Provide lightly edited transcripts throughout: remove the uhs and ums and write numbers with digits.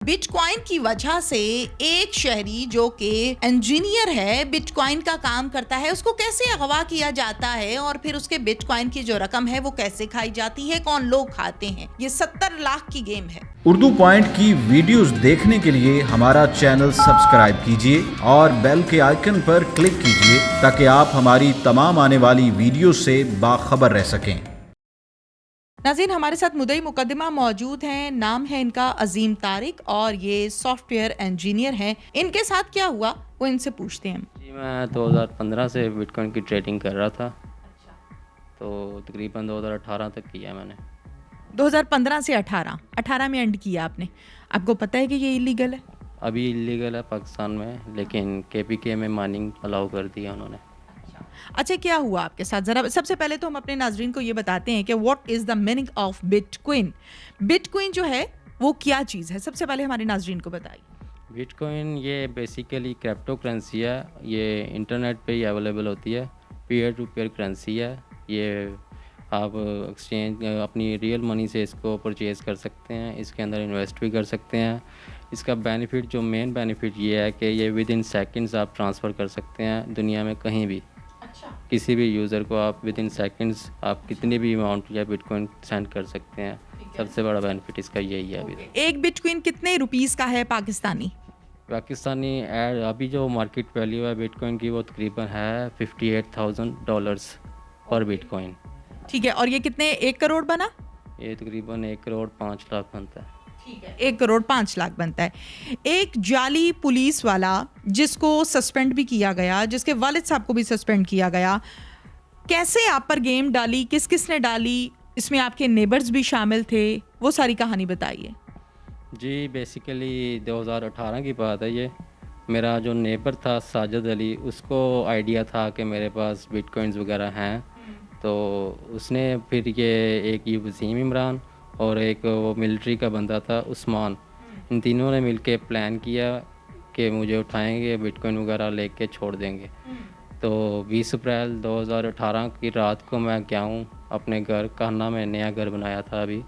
Bitcoin की वजह से एक शहरी जो कि इंजीनियर है, बिटकॉइन का काम करता है, उसको कैसे अगवा किया जाता है और फिर उसके बिटकॉइन की जो रकम है वो कैसे खाई जाती है, कौन लोग खाते हैं। ये 70 लाख की गेम है। उर्दू पॉइंट की वीडियोस देखने के लिए हमारा चैनल सब्सक्राइब कीजिए और बेल के आइकन पर क्लिक कीजिए ताकि आप हमारी तमाम आने वाली वीडियो से बाखबर रह सकें। नाज़रीन, हमारे साथ मुद्दई मुकदमा मौजूद हैं। नाम है इनका अजीम तारिक और ये सॉफ्टवेयर इंजीनियर हैं। इनके साथ क्या हुआ वो इनसे पूछते हैं। जी, मैं 2015 से बिटकॉइन की ट्रेडिंग कर रहा था। तो तकरीबन 2018 तक किया मैंने। 2015 से 18 में एंड किया आपने। आपको पता है कि ये इलीगल है? अभी इलीगल है पाकिस्तान में, लेकिन केपीके में माइनिंग अलाउ कर दिया उन्होंने। अच्छा, क्या हुआ आपके साथ? जरा सबसे पहले तो हम अपने नाजरीन को ये बताते हैं कि what is the meaning of bitcoin. Bitcoin जो है वो क्या चीज़ है, सबसे पहले हमारे नाजरीन को बताइए। बिटकॉइन ये बेसिकली क्रिप्टो करेंसी है। ये इंटरनेट पे ही अवेलेबल होती है। पीयर टू पीयर करेंसी है ये। आप एक्सचेंज अपनी रियल मनी से इसको परचेज़ कर सकते हैं, इसके अंदर इन्वेस्ट भी कर सकते हैं। इसका बेनिफिट, जो मेन बेनिफिट ये है कि ये विद इन सेकंड्स आप ट्रांसफ़र कर सकते हैं दुनिया में कहीं भी। किसी भी यूज़र को आप विद इन सेकंड्स आप कितनी भी अमाउंट या बिटकॉइन सेंड कर सकते हैं। सबसे बड़ा बेनिफिट इसका यही है। अभी एक बिटकॉइन कितने रुपीस का है पाकिस्तानी? अभी जो मार्केट वैल्यू है बिटकॉइन की वो तकरीबन है $58,000 पर बिटकॉइन। ठीक है, और ये कितने, 1 करोड़ बना? ये तकरीबन 1 करोड़ 5 लाख बनता है। 1 करोड़ 5 लाख बनता है। एक जाली पुलिस वाला जिसको सस्पेंड भी किया गया, जिसके वालिद साहब को भी सस्पेंड किया गया, कैसे आप पर गेम डाली, किस किस ने डाली, इसमें आपके नेबर्स भी शामिल थे, वो सारी कहानी बताइए। जी, बेसिकली 2018 की बात है ये। मेरा जो नेबर था साजिद अली, उसको आइडिया था कि मेरे पास बिटकॉइंस वगैरह हैं। तो उसने फिर ये एक ये वसीम इमरान और एक वो मिलिट्री का बंदा था उस्मान, इन तीनों ने मिलके प्लान किया कि मुझे उठाएंगे, बिटकॉइन वगैरह लेके छोड़ देंगे। तो 20 अप्रैल 2018 की रात को मैं गया हूँ अपने घर कान्हा में, नया घर बनाया था अभी।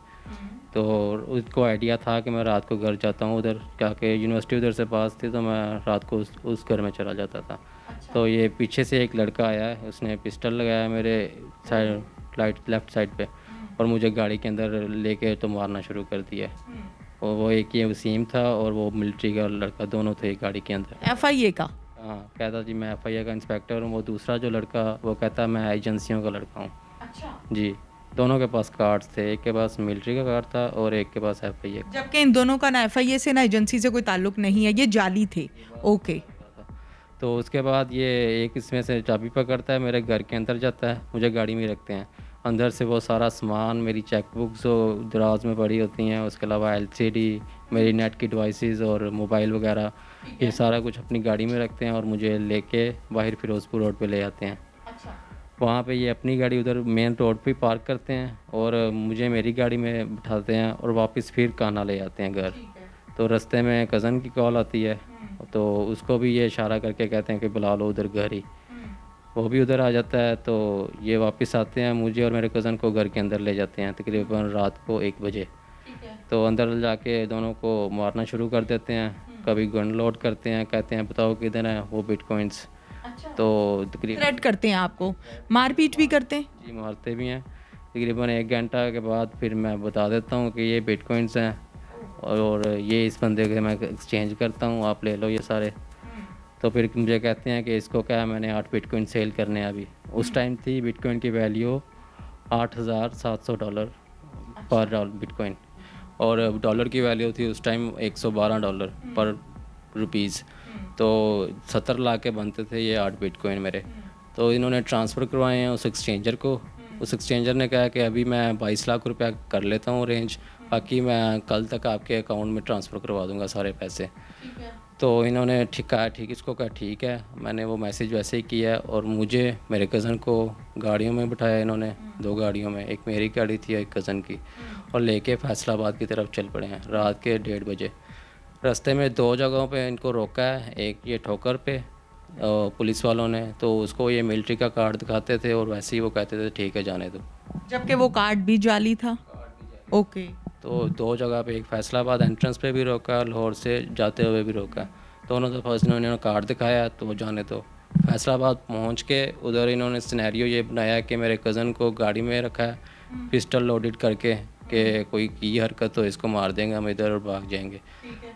तो उसको आइडिया था कि मैं रात को घर जाता हूँ उधर, क्या कि यूनिवर्सिटी उधर से पास थी, तो मैं रात को उस घर में चला जाता था। तो ये पीछे से एक लड़का आया, उसने पिस्टल लगाया मेरे साइड लेफ़्ट साइड पे और मुझे गाड़ी के अंदर लेके तो मारना शुरू कर दिया। और वो एक ये वसीम था और वो मिलिट्री का लड़का, दोनों थे गाड़ी के अंदर। FIA का? हाँ, कहता जी मैं FIA का इंस्पेक्टर हूँ। वो दूसरा जो लड़का वो कहता मैं एजेंसियों का लड़का हूँ। अच्छा। जी, दोनों के पास कार्ड्स थे, एक के पास मिलिट्री का कार्ड था और एक के पास FIA का। जबकि इन दोनों का ना FIA से ना एजेंसी से कोई ताल्लुक नहीं है, ये जाली थे। ओके। तो उसके बाद ये एक इसमें से चाबी पकड़ता है, मेरे घर के अंदर जाता है, मुझे गाड़ी में रखते हैं। अंदर से वो सारा सामान, मेरी चेकबुक्स जो दराज में पड़ी होती हैं, उसके अलावा LCD, मेरी नेट की डिवाइसेस और मोबाइल वगैरह, ये सारा कुछ अपनी गाड़ी में रखते हैं और मुझे लेके बाहर फिरोज़पुर रोड पे ले जाते हैं। वहाँ पे ये अपनी गाड़ी उधर मेन रोड पे पार्क करते हैं और मुझे मेरी गाड़ी में बिठाते हैं और वापस फिर कान्हा ले जाते हैं घर। तो रास्ते में कज़न की कॉल आती है, तो उसको भी ये इशारा करके कहते हैं कि बुला लो उधर घर ही। वो भी उधर आ जाता है, तो ये वापस आते हैं, मुझे और मेरे कज़न को घर के अंदर ले जाते हैं तकरीबन रात को 1 बजे। तो अंदर जाके दोनों को मारना शुरू कर देते हैं, कभी गन लोड करते हैं, कहते हैं बताओ किधर है वो बिटकॉइंस। तो तकरीबन थ्रेट करते हैं आपको, मारपीट भी करते हैं? जी, मारते भी हैं। तकरीबन 1 घंटा के बाद फिर मैं बता देता हूँ कि ये बिटकॉइंस हैं और ये इस बंदे के मैं एक्सचेंज करता हूँ, आप ले लो ये सारे। तो फिर मुझे कहते हैं कि इसको क्या है, मैंने 8 बिटकॉइन सेल करने हैं अभी। उस टाइम थी बिटकॉइन की वैल्यू $8,700 पर बिटकॉइन, और डॉलर की वैल्यू थी उस टाइम $112 पर रुपीज़। तो 70 लाख के बनते थे ये 8 बिटकॉइन मेरे। तो इन्होंने ट्रांसफ़र करवाए हैं उस एक्सचेंजर को। उस एक्सचेंजर ने कहा कि अभी मैं 22 लाख रुपया कर लेता हूँ रेंज, बाकी मैं कल तक आपके अकाउंट में ट्रांसफ़र करवा दूँगा सारे पैसे। तो इन्होंने इसको कहा ठीक है। मैंने वो मैसेज वैसे ही किया और मुझे मेरे कज़न को गाड़ियों में बिठाया इन्होंने, 2 गाड़ियों में, एक मेरी गाड़ी थी एक कज़न की, और लेके फैसलाबाद की तरफ चल पड़े हैं रात के 1:30 बजे। रास्ते में 2 जगहों पे इनको रोका है, एक ये ठोकर पे पुलिस वालों ने, तो उसको ये मिलिट्री का कार्ड दिखाते थे और वैसे ही वो कहते थे ठीक है जाने दो। जबकि वो कार्ड भी जाली था। ओके। तो 2 जगह पे, एक फैसलाबाद एंट्रेंस पे भी रोका, लाहौर से जाते हुए भी रोका। दोनों दफ़ा इन्होंने कार्ड दिखाया तो जाने दो। फैसलाबाद पहुंच के उधर इन्होंने सिनेरियो ये बनाया कि मेरे कज़न को गाड़ी में रखा है, पिस्टल लोडेड करके कि कोई की हरकत तो इसको मार देंगे, हम इधर और भाग जाएंगे।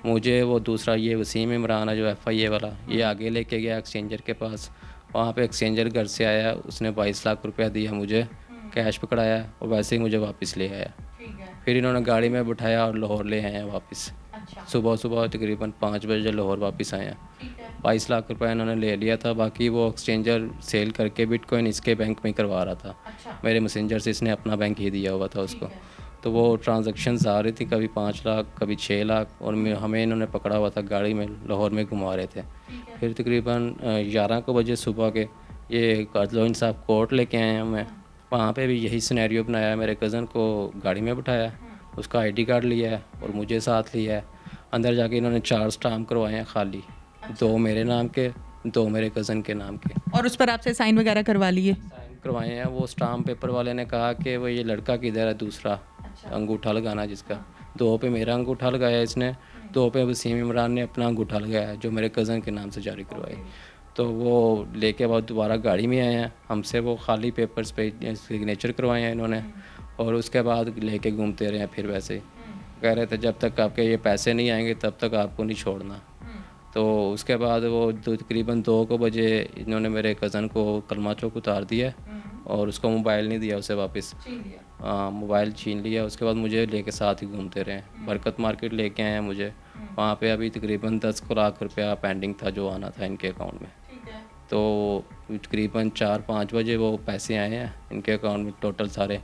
मुझे वो दूसरा ये वसीम इमरान है जो FIA वाला, ये आगे लेके गया एक्सचेंजर के पास। वहाँ पे एक्सचेंजर घर से आया, उसने 22 लाख रुपया दिया मुझे, कैश पकड़ाया और वैसे ही मुझे वापस ले आया। फिर इन्होंने गाड़ी में बिठाया और लाहौर ले आए हैं वापस। सुबह सुबह तकरीबन 5 बजे लाहौर वापस आए हैं। 22 लाख रुपए इन्होंने ले लिया था, बाकी वो एक्सचेंजर सेल करके बिटकॉइन इसके बैंक में करवा रहा था। मेरे मैसेंजर से इसने अपना बैंक ही दिया हुआ था उसको। तो वो ट्रांजैक्शंस आ रही थी, कभी 5 लाख कभी 6 लाख, और हमें इन्होंने पकड़ा हुआ था, गाड़ी में लाहौर में घुमा रहे थे। फिर तकरीबन 11 को बजे सुबह के ये कादलो इंसाफ कोर्ट लेके आए हैं हमें। वहाँ पे भी यही सिनेरियो बनाया, मेरे कज़न को गाड़ी में बिठाया, उसका ID कार्ड लिया है और मुझे साथ लिया है। अंदर जाके इन्होंने 4 स्टाम्प करवाए हैं खाली, 2 मेरे नाम के, 2 मेरे कज़न के नाम के, और उस पर आपसे साइन वगैरह करवा लिए? साइन करवाए हैं। वो स्टाम्प पेपर वाले ने कहा कि वो ये लड़का किधर है, दूसरा अंगूठा लगाना जिसका, 2 पे मेरा अंगूठा लगाया इसने, 2 पे वसीम इमरान ने अपना अंगूठा लगाया जो मेरे कज़न के नाम से जारी करवाई। तो वो लेके बाद दोबारा गाड़ी में आए हैं, हमसे वो खाली पेपर्स पे सिग्नेचर करवाए हैं इन्होंने, और उसके बाद लेके घूमते रहे हैं। फिर वैसे ही कह रहे थे जब तक आपके ये पैसे नहीं आएंगे तब तक आपको नहीं छोड़ना। तो उसके बाद वो तकरीबन 2 को बजे इन्होंने मेरे कज़न को कलमा चौक उतार दिया और उसको मोबाइल नहीं दिया, उसे वापस मोबाइल छीन लिया। उसके बाद मुझे लेके साथ ही घूमते रहे। बरकत मार्केट लेके आए हैं मुझे, वहाँ पे अभी तकरीबन 10 लाख रुपया पेंडिंग था जो आना था इनके अकाउंट में। तो तकरीबन 4-5 बजे वो पैसे आए हैं इनके अकाउंट में टोटल सारे।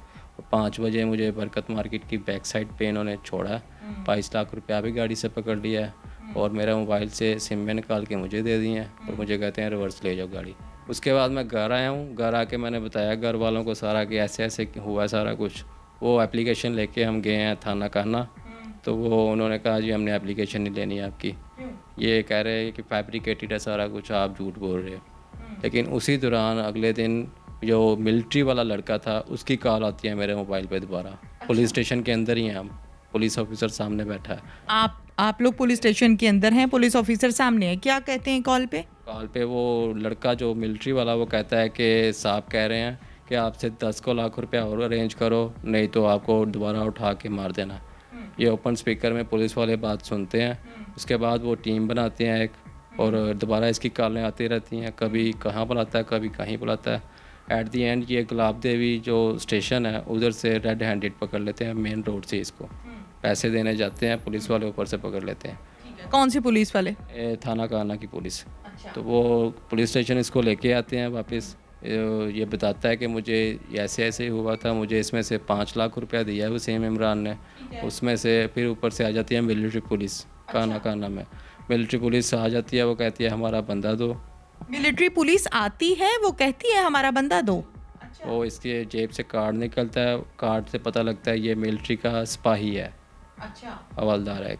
5 बजे मुझे बरकत मार्केट की बैक साइड पे इन्होंने छोड़ा, 22 लाख रुपया भी गाड़ी से पकड़ लिया है और मेरा मोबाइल से सिम में निकाल के मुझे दे दिए हैं और मुझे कहते हैं रिवर्स ले जाओ गाड़ी। उसके बाद मैं घर आया हूँ, घर आके मैंने बताया घर वालों को सारा कि ऐसे ऐसे हुआ सारा कुछ। वो एप्लीकेशन लेके हम गए हैं थाना काना, तो वो उन्होंने कहा जी हमने एप्लीकेशन नहीं लेनी आपकी, ये कह रहे हैं कि फैब्रिकेटेड है सारा कुछ, आप झूठ बोल रहे हो। लेकिन उसी दौरान अगले दिन जो मिलिट्री वाला लड़का था उसकी कॉल आती है मेरे मोबाइल पे दोबारा। पुलिस स्टेशन के अंदर ही हैं हम, पुलिस ऑफिसर सामने बैठा है। आप लोग पुलिस स्टेशन के अंदर हैं, पुलिस ऑफिसर सामने है, क्या कहते हैं कॉल पे? कॉल पे वो लड़का जो मिलिट्री वाला वो कहता है कि साहब कह रहे हैं कि आपसे 10 लाख रुपया और अरेंज करो, नहीं तो आपको दोबारा उठा के मार देना। ये ओपन स्पीकर में पुलिस वाले बात सुनते हैं। उसके बाद वो टीम बनाते हैं एक, और दोबारा इसकी कॉलें आती रहती हैं, कभी कहाँ बुलाता है कभी कहीं बुलाता है। एट दी एंड ये गुलाब देवी जो स्टेशन है उधर से रेड हैंडेड पकड़ लेते हैं, मेन रोड से इसको पैसे देने जाते हैं, पुलिस वाले ऊपर से पकड़ लेते हैं। कौन सी पुलिस वाले? थाना काना की पुलिस। तो वो पुलिस स्टेशन इसको लेके आते हैं वापस। ये बताता है कि मुझे ऐसे ऐसे हुआ था, मुझे इसमें से 5 लाख रुपया दिया है वसीम इमरान ने, उसमें से फिर ऊपर से आ जाती है मिलिट्री पुलिस काना में। मिलिट्री पुलिस आ जाती है, वो कहती है हमारा बंदा दो। मिलिट्री पुलिस आती है, वो कहती है हमारा बंदा दो। वो इसके जेब से कार्ड निकलता है, कार्ड से पता लगता है ये मिलिट्री का सिपाही है, हवलदार है।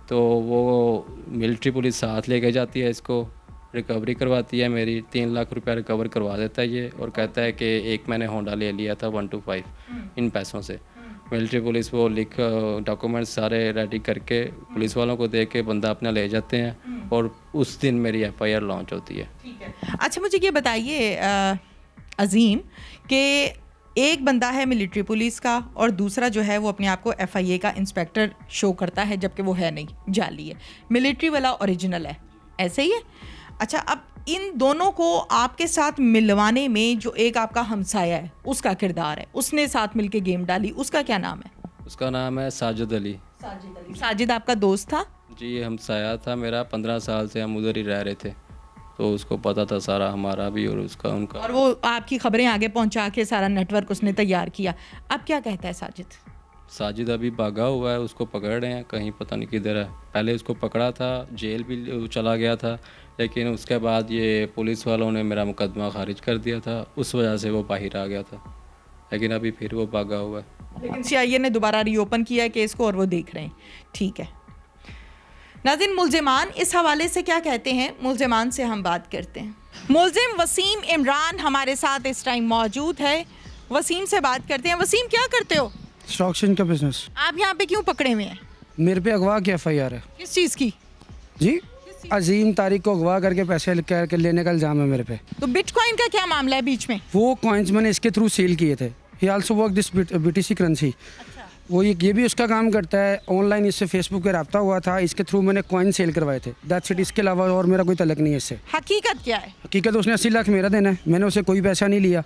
तो वो मिलिट्री पुलिस साथ लेके जाती है, इसको रिकवरी करवाती है मेरी, 3 लाख रुपया रिकवर करवा देता है ये, और कहता है कि एक मैंने होंडा ले लिया था 125 इन पैसों से। मिलिट्री पुलिस वो लिख डॉक्यूमेंट्स सारे रेडी करके पुलिस वालों को दे के बंदा अपना ले जाते हैं, और उस दिन मेरी FIR लॉन्च होती है। अच्छा मुझे ये बताइए अजीम कि एक बंदा है मिलिट्री पुलिस का और दूसरा जो है वो अपने आप को FIA का इंस्पेक्टर शो करता है, जबकि वो है नहीं, जाली है। मिलिट्री वाला ओरिजिनल है, ऐसे ही है? अच्छा, अब इन दोनों को आपके साथ मिलवाने में जो एक आपका हमसाया है उसका किरदार है, उसने साथ मिलके गेम डाली, उसका क्या नाम है? उसका नाम है साजिद अली। साजिद आपका दोस्त था? जी, हमसाया था मेरा, 15 साल से हम उधर ही रह रहे थे, तो उसको पता था सारा, हमारा भी और उसका उनका, और वो आपकी खबरें आगे पहुंचा के सारा नेटवर्क उसने तैयार किया। अब क्या कहता है साजिद? साजिद अभी भागा हुआ है, उसको पकड़ रहे हैं, कहीं पता नहीं किधर है। पहले उसको पकड़ा था, जेल भी चला गया था, लेकिन उसके बाद ये पुलिस वालों ने मेरा मुकदमा खारिज कर दिया था, उस वजह से वो बाहर आ गया था, लेकिन अभी फिर वो भागा हुआ है। लेकिन CIA ने दोबारा रीओपन किया है केस को और वो देख रहे हैं। ठीक है नाज़रीन, मुल्ज़िमान इस हवाले से क्या कहते हैं, मुल्ज़िमान से हम बात करते हैं। मुल्ज़िम वसीम इमरान हमारे साथ इस टाइम मौजूद है, वसीम से बात करते हैं। वसीम, क्या करते हो? स्टॉक एक्सचेंज का बिजनेस। आप यहाँ पे क्यों पकड़े हुए हैं? मेरे पे अगवा की FIR है किस चीज़ की? जी। अजीम तारिक को अगवा करके पैसे करके लेने का इल्ज़ाम है मेरे पे। तो बिटकॉइन का क्या मामला है बीच में? वो कॉइन्स मैंने इसके थ्रू सेल किए थे। ही also work this BTC currency. वो ये भी उसका काम करता है। ऑनलाइन इससे फेसबुक पे रब्ता हुआ था, इसके थ्रू मैंने कॉइन सेल करवाए थे। That's it. इसके अलावा और मेरा कोई तलक नहीं है इससे। हकीकत क्या है? हकीकत उसने 80 लाख मेरा देना है, मैंने उसे कोई पैसा नहीं लिया।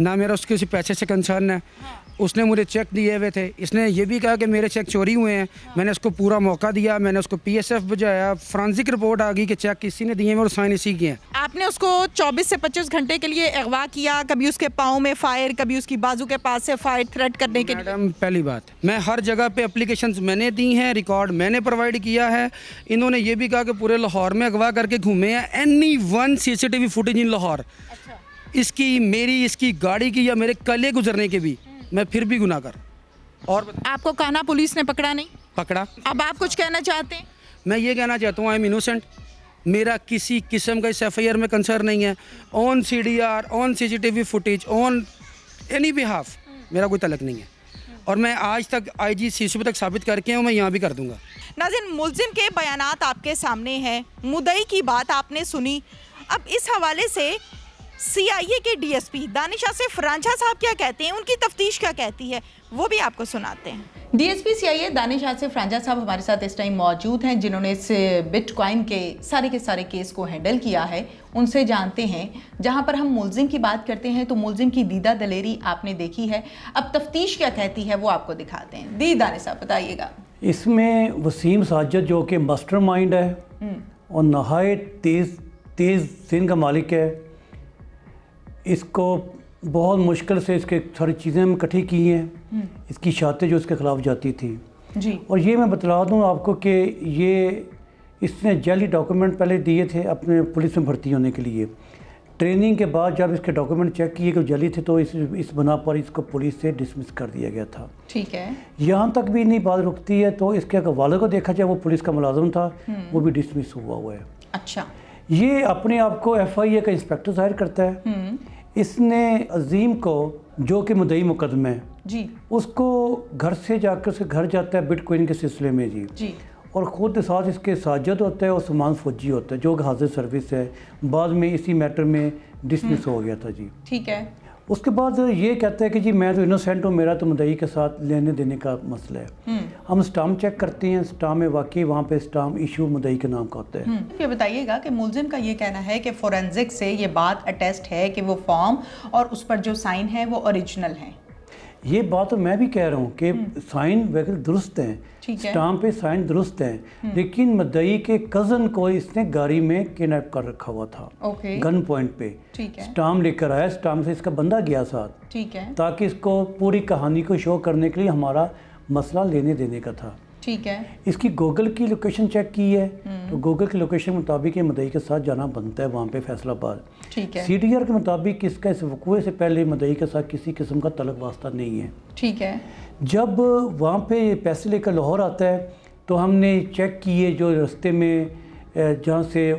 ना मेरा उसके किसी पैसे से कंसर्न है। उसने मुझे चेक दिए हुए थे। इसने ये भी कहा कि मेरे चेक चोरी हुए हैं। मैंने उसको पूरा मौका दिया, मैंने उसको PSF बजाया, फ्रांसिक रिपोर्ट आ गई कि चेक किसी ने दिए हैं और साइन इसी किए हैं। आपने उसको 24 से 25 घंटे के लिए अगवा किया, कभी उसके पाँव में फायर, कभी उसकी बाजू के पास से फायर थ्रेट करने के लिए? मैडम पहली बात, मैं हर जगह पे एप्लीकेशंस मैंने दी हैं, रिकॉर्ड मैंने प्रोवाइड किया है। इन्होंने ये भी कहा कि पूरे लाहौर में अगवा करके घूमे हैं। एनी वन CCTV फुटेज इन लाहौर, इसकी, मेरी, इसकी गाड़ी की या मेरे कले गुजरने के भी, मैं फिर भी गुनाहगार। और आपको कान्हा पुलिस ने पकड़ा नहीं? पकड़ा। अब आप कुछ कहना चाहते हैं? मैं ये कहना चाहता हूँ आई एम इनोसेंट। मेरा किसी किस्म का इस FIR में कंसर्न नहीं है। On CDR, on CCTV footage, on any behalf मेरा कोई तलक नहीं है। और मैं आज तक IG CCB तक साबित करके हूँ, मैं यहाँ भी कर दूँगा। नाज़रीन, मुल्जिम के बयानात आपके सामने हैं, मुद्दई की बात आपने सुनी। अब इस हवाले से CIA के DSP दानिश आसिफ रांझा साहब क्या कहते हैं, उनकी तफ्तीश क्या कहती है, वो भी आपको सुनाते हैं। DSP CIA दानिश आसिफ रांझा साहब हमारे साथ इस टाइम मौजूद हैं, जिन्होंने इस बिटकॉइन के सारे केस को हैंडल किया है। उनसे जानते हैं, जहां पर हम मुल्जिम की बात करते हैं तो मुल्जिम की दीदा दलेरी आपने देखी है, अब तफ्तीश क्या कहती है वो आपको दिखाते हैं। दी दानिश साहब बताइएगा। इसमें वसीम साजिद जो कि मास्टरमाइंड है और नहायत तेज़ सिन का मालिक है। इसको बहुत मुश्किल से इसके सारी चीज़ें हम इकट्ठी की हैं। इसकी शातें जो इसके ख़िलाफ़ जाती थी जी। और ये मैं बतला दूँ आपको कि ये इसने जाली डॉक्यूमेंट पहले दिए थे अपने पुलिस में भर्ती होने के लिए। ट्रेनिंग के बाद जब इसके डॉक्यूमेंट चेक किए कि जाली थे तो इस बना पर इसको पुलिस से डिसमिस कर दिया गया था। ठीक है। यहाँ तक भी नहीं बात रुकती है तो इसके अगर वाले को देखा जाए, वो पुलिस का मुलाजिम था, वो भी डिसमिस हुआ है। अच्छा। ये अपने आप को FIA का इंस्पेक्टर जाहिर करता है। इसने अजीम को, जो कि मुद्दई मुकदमे है जी, उसको घर से जाकर से घर जाता है बिटकॉइन के सिलसिले में जी। और ख़ुद साथ इसके साजिद होता है और सलमान फौजी होता है जो हाजिर सर्विस है। बाद में इसी मैटर में डिसमिस हो गया था जी। ठीक है। उसके बाद ये कहता है कि जी मैं तो इनोसेंट हूँ, मेरा तो मुद्दई के साथ लेने देने का मसला है। हम स्टाम्प चेक करते हैं, स्टाम्प में वाकई वहाँ पे स्टाम्प इशू मुद्दई के नाम का होता है। ये बताइएगा कि मुल्जिम का ये कहना है कि फोरेंसिक से ये बात अटेस्ट है कि वो फॉर्म और उस पर जो साइन है वो ओरिजिनल है। ये बात तो मैं भी कह रहा हूँ कि साइन वगैरह दुरुस्त हैं, स्टाम्प पे साइन दुरुस्त हैं, लेकिन मुद्दई के कज़न को इसने गाड़ी में किडनैप कर रखा हुआ था। गन पॉइंट पे स्टाम्प लेकर आया, स्टाम्प से इसका बंदा गया साथ, ठीक है, ताकि इसको पूरी कहानी को शो करने के लिए हमारा मसला लेने देने का था। ठीक है। इसकी गूगल की लोकेशन चेक की है तो गूगल की लोकेशन के मुताबिक मुद्दई के साथ जाना बनता है वहाँ पे फैसलाबाद। ठीक है। CDR के मुताबिक इसका इस वक़ूए से पहले मुद्दई के साथ किसी किस्म का तलक वास्ता नहीं है। ठीक है। जब वहाँ पे पैसे लेकर लाहौर आता है तो हमने चेक किए जो रास्ते में जहाँ से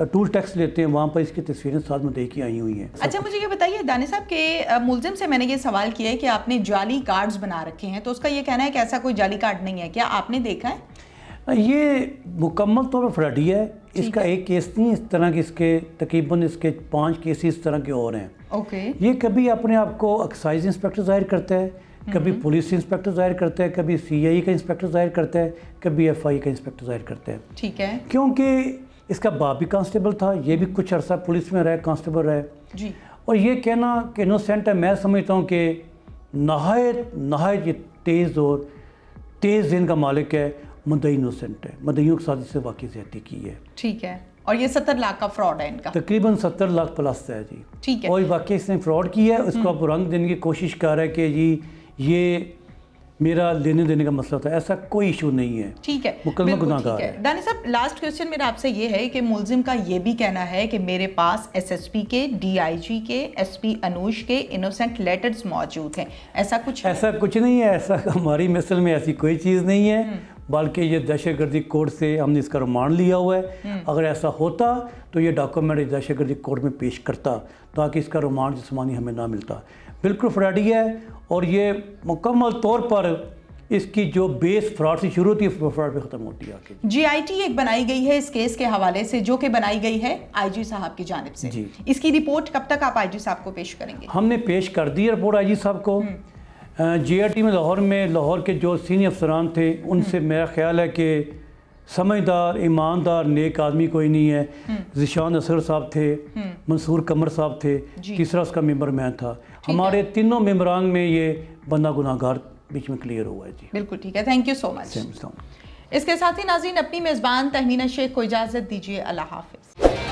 टूल टैक्स लेते हैं वहाँ पर इसकी तस्वीरें साथ मुद्दई की आई हुई हैं। अच्छा, मुझे ये बताइए दानिश साहब के मुल्जिम से मैंने ये सवाल किया है कि आपने जाली कार्ड्स बना रखे हैं, तो उसका ये कहना है कि ऐसा कोई जाली कार्ड नहीं है, क्या आपने देखा है? ये मुकम्मल तौर पर फ्रॉडी है। इसका एक केस नहीं, इस तरह के इसके तकरीबन इसके 5 केस इस तरह के और हैं। ओके। ये कभी अपने आप को एक्साइज इंस्पेक्टर जाहिर करता है, कभी पुलिस इंस्पेक्टर जाहिर करता है, कभी CI का इंस्पेक्टर जाहिर करता है, कभी FI का इंस्पेक्टर जाहिर करता है। ठीक है। क्योंकि इसका बाप भी कांस्टेबल था, ये भी कुछ अरसा पुलिस में रहे, कांस्टेबल रहे जी। और ये कहना कि इनोसेंट है, मैं समझता हूँ कि नहायत ये तेज़ और तेज़ दिन का मालिक है। मुद्दई इनोसेंट है, मुद्दईयों के साथ इससे वाकई ज़्यादती की है। ठीक है। और ये 70 लाख का फ्रॉड है इनका, तकरीबन 70 लाख प्लस है जी। ठीक है। और वाकई इसने फ्रॉड किया है, उसको आप रंग देने की कोशिश कर रहे हैं कि जी ये मेरा लेने देने का मसला था, ऐसा कोई इशू नहीं है। ठीक है, मुकम्मल गुनाहगार है। दानिश साहब, लास्ट क्वेश्चन मेरा आपसे ये है कि मुल्जिम का ये भी कहना है कि मेरे पास SSP के, DIG के, SP अनुज के इनोसेंट लेटर्स मौजूद हैं, ऐसा कुछ है? ऐसा कुछ नहीं है, ऐसा हमारी मिसल में ऐसी कोई चीज़ नहीं है, बल्कि ये दहशतगर्दी कोड से हमने इसका रिमांड लिया हुआ है। अगर ऐसा होता तो ये डॉक्यूमेंट दहशतगर्दी कोड में पेश करता ताकि इसका रिमांड जिस्मानी हमें ना मिलता। बिल्कुल फ्रॉडी है और ये मुकम्मल तौर पर इसकी जो बेस फ्रॉड से शुरू होती है फ्रॉड पे ख़त्म होती है आके। GIT एक बनाई गई है इस केस के हवाले से, जो कि बनाई गई है IG साहब की जानिब से। जी। इसकी रिपोर्ट कब तक आप IG साहब को पेश करेंगे? हमने पेश कर दी है रिपोर्ट IG साहब को। GIT में लाहौर के जो सीनियर अफसरान थे उनसे मेरा ख्याल है कि समझदार, ईमानदार, नेक आदमी कोई नहीं है। ज़िशान असगर साहब थे, मंसूर कमर साहब थे, तीसरा उसका मेंबर मैं था। हमारे तीनों मेंबरान में ये बंदा गुनाहगार बीच में क्लियर हुआ है जी। बिल्कुल ठीक है, थैंक यू सो मच। इसके साथ ही नाज़रीन, अपनी मेज़बान तहमीना शेख को इजाज़त दीजिए। अल्लाह हाफ़िज़।